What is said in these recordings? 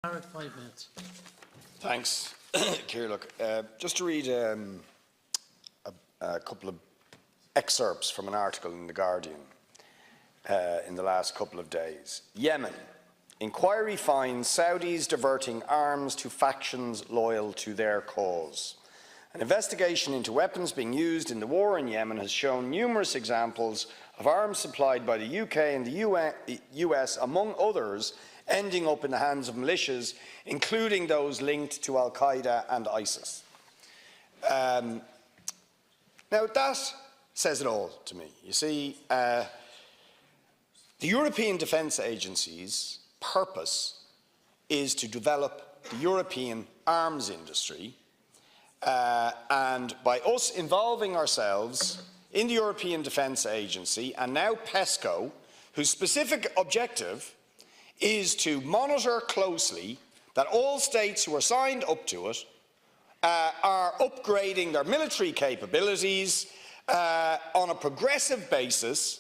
Barrett, 5 minutes. Thanks, Ciara. Look, just to read a couple of excerpts from an article in The Guardian in the last couple of days. Yemen. Inquiry finds Saudis diverting arms to factions loyal to their cause. An investigation into weapons being used in the war in Yemen has shown numerous examples of arms supplied by the UK and the US, among others, ending up in the hands of militias, including those linked to Al-Qaeda and ISIS. Now, that says it all to me. You see, the European Defence Agency's purpose is to develop the European arms industry, and by us involving ourselves in the European Defence Agency and now PESCO, whose specific objective is to monitor closely that all states who are signed up to it are upgrading their military capabilities on a progressive basis,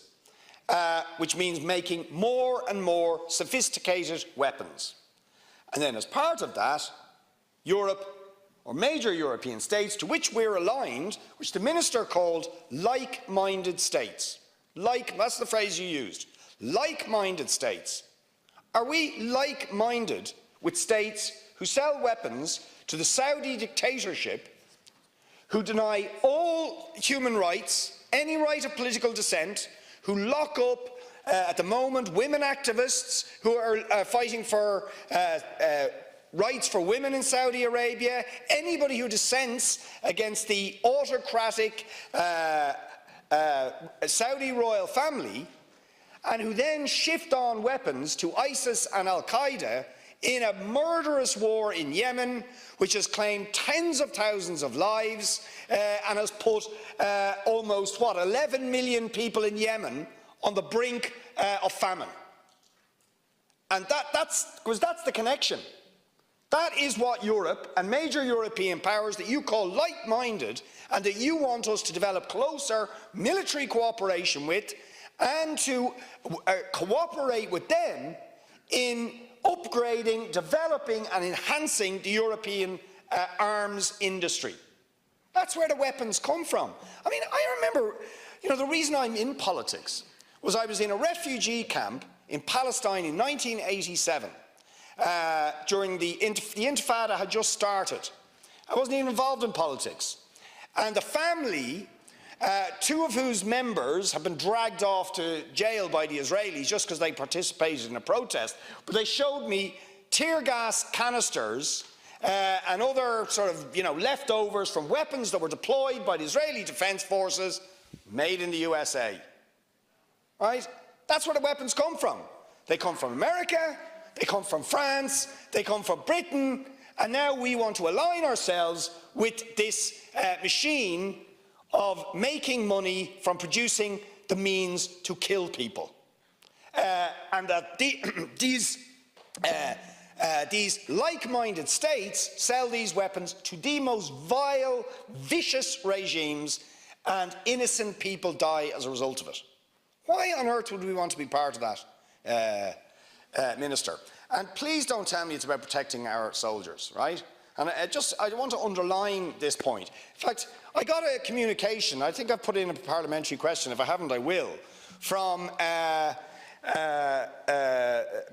which means making more and more sophisticated weapons. And then as part of that, Europe, or major European states to which we're aligned, which the Minister called like-minded states. That's the phrase you used. Like-minded states. Are we like-minded with states who sell weapons to the Saudi dictatorship, who deny all human rights, any right of political dissent, who lock up, at the moment, women activists who are fighting for rights for women in Saudi Arabia, anybody who dissents against the autocratic Saudi royal family, and who then shift on weapons to ISIS and Al-Qaeda in a murderous war in Yemen, which has claimed tens of thousands of lives and has put almost, 11 million people in Yemen on the brink of famine. And that's the connection. That is what Europe and major European powers that you call like-minded and that you want us to develop closer military cooperation with, and to cooperate with them in upgrading, developing and enhancing the European arms industry. That's where the weapons come from. I mean, I remember, the reason I'm in politics was I was in a refugee camp in Palestine in 1987 during the Intifada had just started. I wasn't even involved in politics. And the family, two of whose members have been dragged off to jail by the Israelis just because they participated in a protest, but they showed me tear gas canisters and other sort of, leftovers from weapons that were deployed by the Israeli Defence Forces, made in the USA. Right? That's where the weapons come from. They come from America, they come from France, they come from Britain, and now we want to align ourselves with this machine of making money from producing the means to kill people. And that these like-minded states sell these weapons to the most vile, vicious regimes, and innocent people die as a result of it. Why on earth would we want to be part of that, Minister? And please don't tell me it's about protecting our soldiers, right? And I want to underline this point. In fact, I got a communication, I think I've put in a parliamentary question, if I haven't I will, from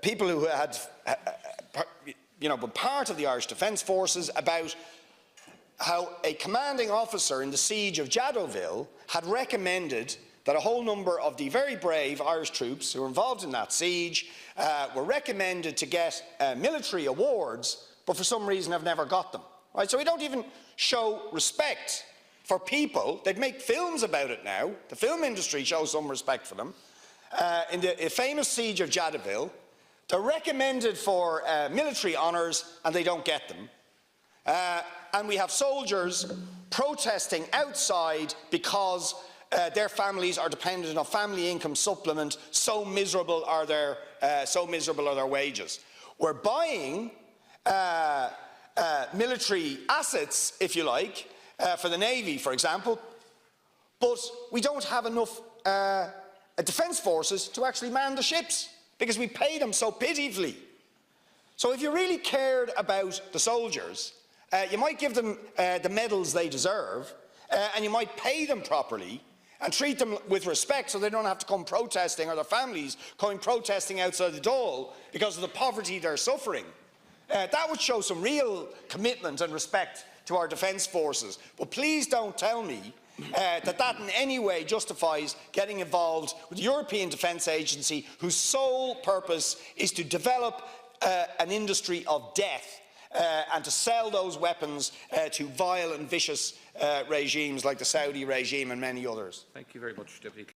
people who had been part of the Irish Defence Forces, about how a commanding officer in the siege of Jadotville had recommended that a whole number of the very brave Irish troops who were involved in that siege were recommended to get military awards, but for some reason have never got them. Right? So we don't even show respect for people. They'd make films about it now. The film industry shows some respect for them. In the famous siege of Jadotville, they're recommended for military honours and they don't get them. And we have soldiers protesting outside because their families are dependent on family income supplement. So miserable are their wages. We're buying military assets, if you like, for the Navy, for example, but we don't have enough defence forces to actually man the ships because we pay them so pitifully. So if you really cared about the soldiers, you might give them the medals they deserve, and you might pay them properly and treat them with respect so they don't have to come protesting, or their families coming protesting outside the Dáil because of the poverty they're suffering. That would show some real commitment and respect to our defence forces. But please don't tell me that in any way justifies getting involved with the European Defence Agency, whose sole purpose is to develop an industry of death and to sell those weapons to vile and vicious regimes like the Saudi regime and many others. Thank you very much, Deputy.